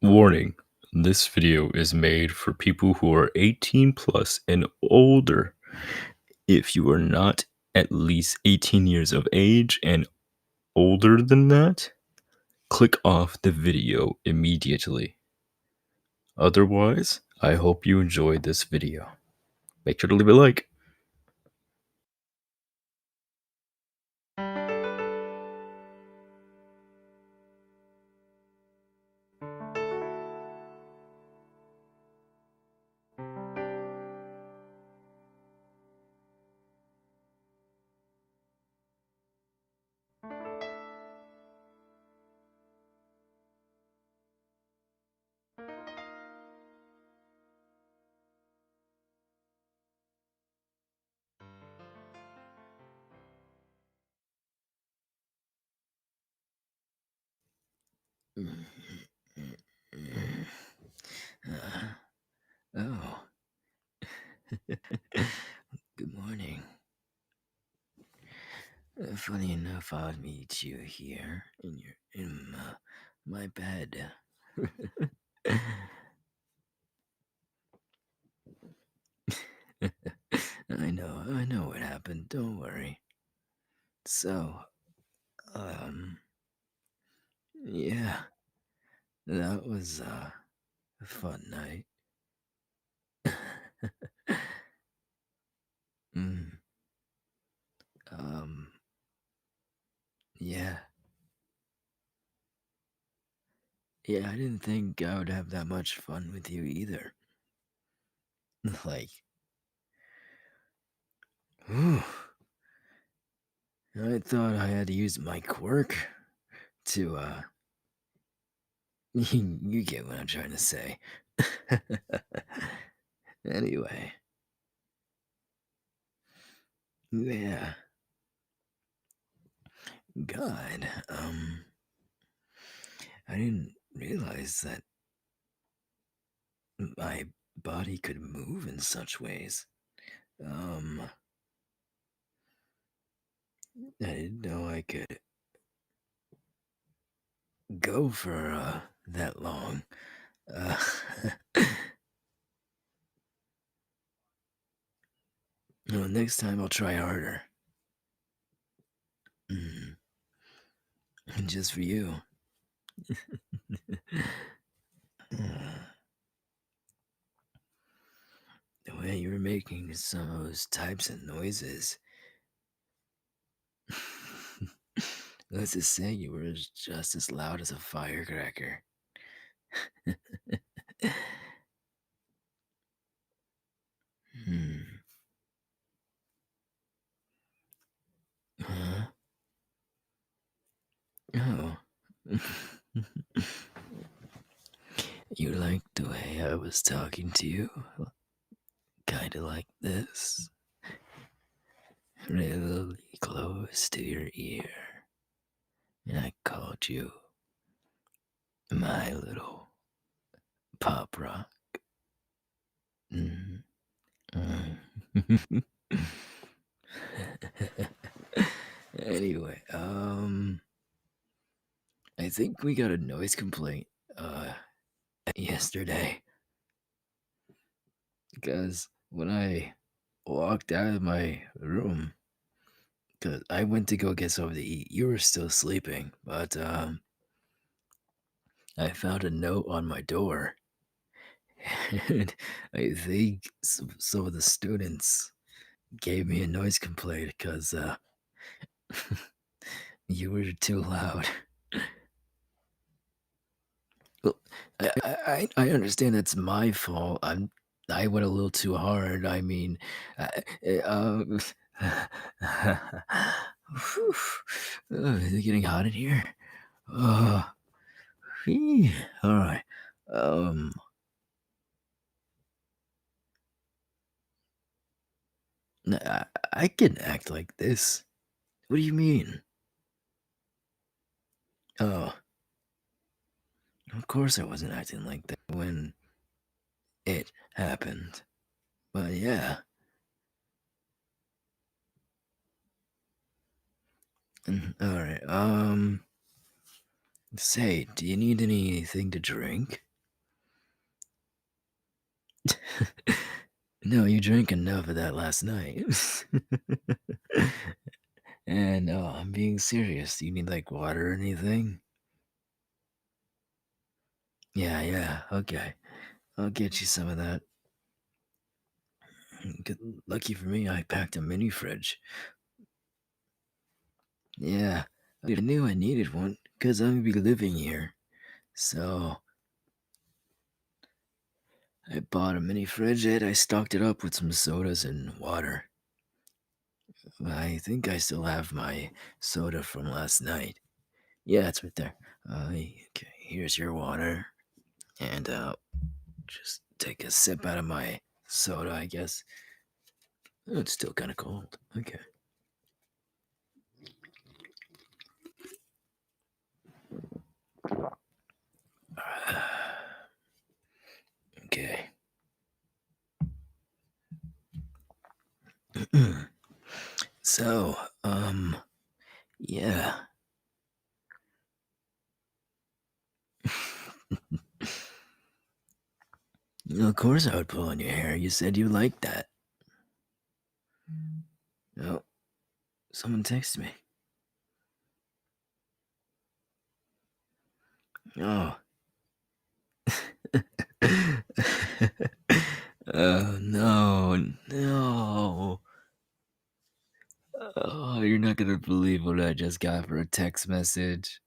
Warning, this video is made for people who are 18 plus and older. If you are not at least 18 years of age and older than that, click off the video immediately. Otherwise, I hope you enjoyed this video. Make sure to leave a like. Oh, good morning. Funny enough, I'd meet you here in my bed. I know what happened. Don't worry. So, um, yeah, that was a fun night. mm, um, yeah, yeah. I didn't think I would have that much fun with you either. Like, whew, I thought I had to use my quirk to you get what I'm trying to say. Anyway, yeah, God, I didn't realize that my body could move in such ways. Um, I didn't know I could go for that long. Uh, well, next time I'll try harder. Mm, just for you. The way you were making some of those types of noises. Let's just say you were just as loud as a firecracker. Hmm. Huh? Oh. You like the way I was talking to you? Kinda like this. Really close to your ear. And I called you my little pop rock. Mm. Mm. Anyway, I think we got a noise complaint yesterday because when I walked out of my room, because I went to go get something to eat, you were still sleeping, but I found a note on my door, and I think some of the students gave me a noise complaint because you were too loud. Well, I understand that's my fault. I went a little too hard. I mean, um, whew. Is it getting hot in here? Uh, all right. Um, I can act like this. What do you mean? Oh, of course I wasn't acting like that when it happened. But yeah. All right. Say, do you need anything to drink? No, you drank enough of that last night. And I'm being serious. Do you need like water or anything? Yeah, yeah. Okay. I'll get you some of that. Good, lucky for me, I packed a mini fridge. Yeah, I knew I needed one because I'm gonna be living here. So I bought a mini fridge and I stocked it up with some sodas and water. I think I still have my soda from last night. Yeah, it's right there. Okay, here's your water. And just take a sip out of my soda, I guess. Oh, it's still kind of cold. Okay. Okay. So, yeah. Of course I would pull on your hair. You said you liked that. Oh, someone texted me. Oh. Oh, no. No. Oh, you're not gonna believe what I just got for a text message.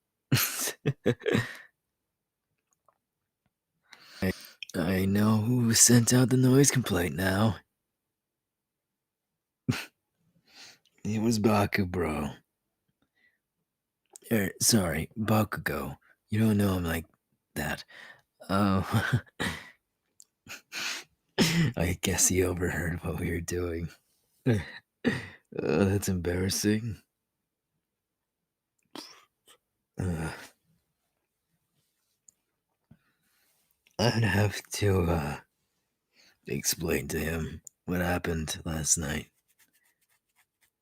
I know who sent out the noise complaint now. It was Baku, bro. Sorry, Bakugo. You don't know him like that. Oh, I guess he overheard what we were doing. That's embarrassing. Uh, I'd have to explain to him what happened last night.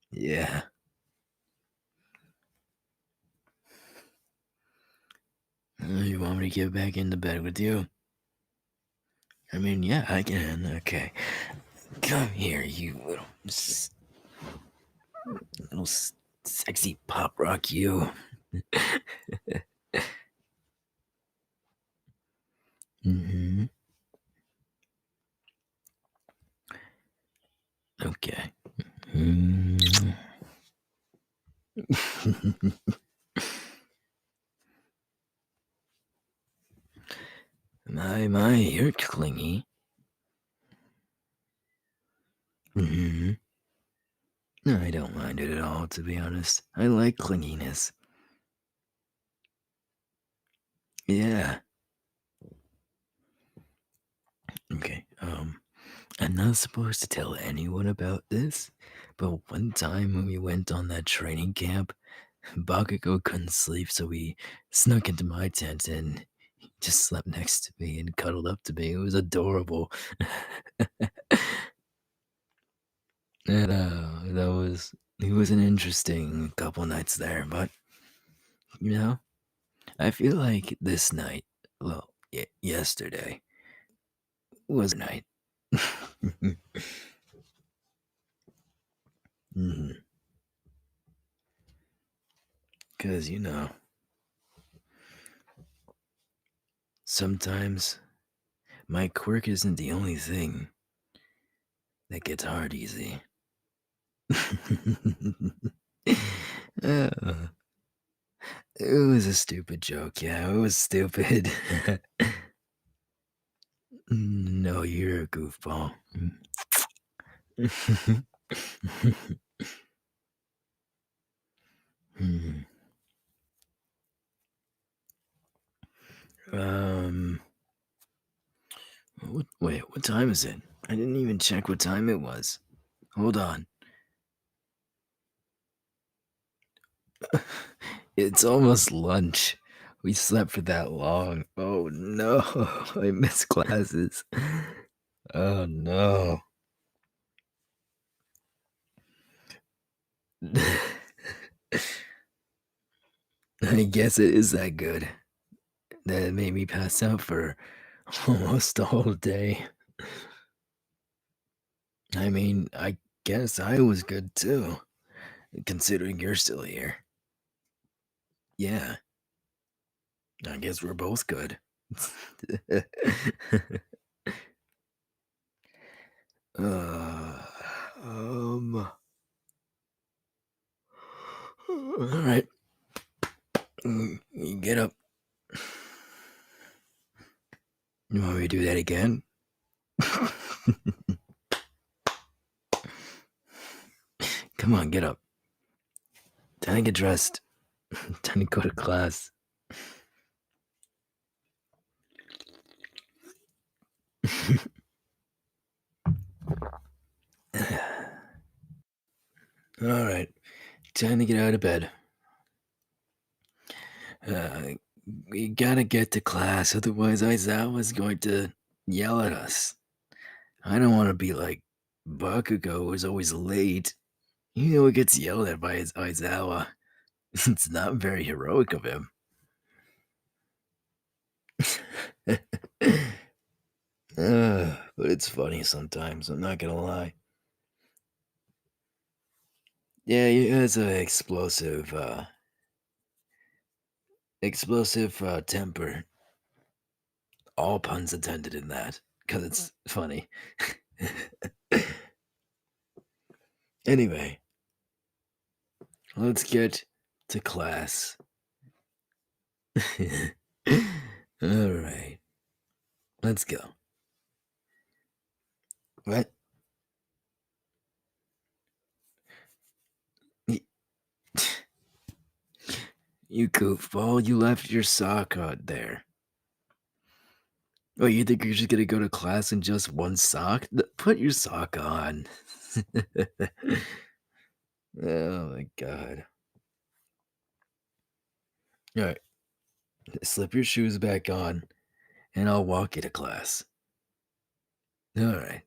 Yeah. You want me to get back into bed with you? I mean, yeah, I can. Okay. Come here, you little sexy pop rock, you. Hmm. Okay. Mm. My, you're clingy. Hmm. No, I don't mind it at all, to be honest. I like clinginess. Yeah. Okay. I'm not supposed to tell anyone about this, but one time when we went on that training camp, Bakugo couldn't sleep, so he snuck into my tent and he just slept next to me and cuddled up to me. It was adorable. And that was it was an interesting couple nights there, but you know, I feel like this night, well, yesterday was a night. Because sometimes my quirk isn't the only thing that gets hard easy. Uh, it was a stupid joke. Yeah, it was stupid. No, you're a goofball. um, wait, what time is it? I didn't even check what time it was. Hold on. It's almost lunch. We slept for that long. Oh no, I missed classes. Oh no. I guess it is that good. That it made me pass out for almost the whole day. I mean, I guess I was good too, considering you're still here. Yeah, I guess we're both good. uh, um, all right. You get up. You want me to do that again? Come on, get up. Time to get dressed. Time to go to class. All right, time to get out of bed. Uh, we gotta get to class, otherwise Aizawa's going to yell at us. I don't want to be like Bakugo, who's always late. He gets yelled at by his Aizawa. It's not very heroic of him. But it's funny sometimes, I'm not gonna lie. Yeah, he has an explosive temper. All puns intended in that, because it's funny. Anyway, let's get to class. All right, let's go. What? Y- You goofball, you left your sock out there. Oh, you think you're just gonna go to class in just one sock? Put your sock on. Oh my god. Alright, slip your shoes back on, and I'll walk you to class. Alright.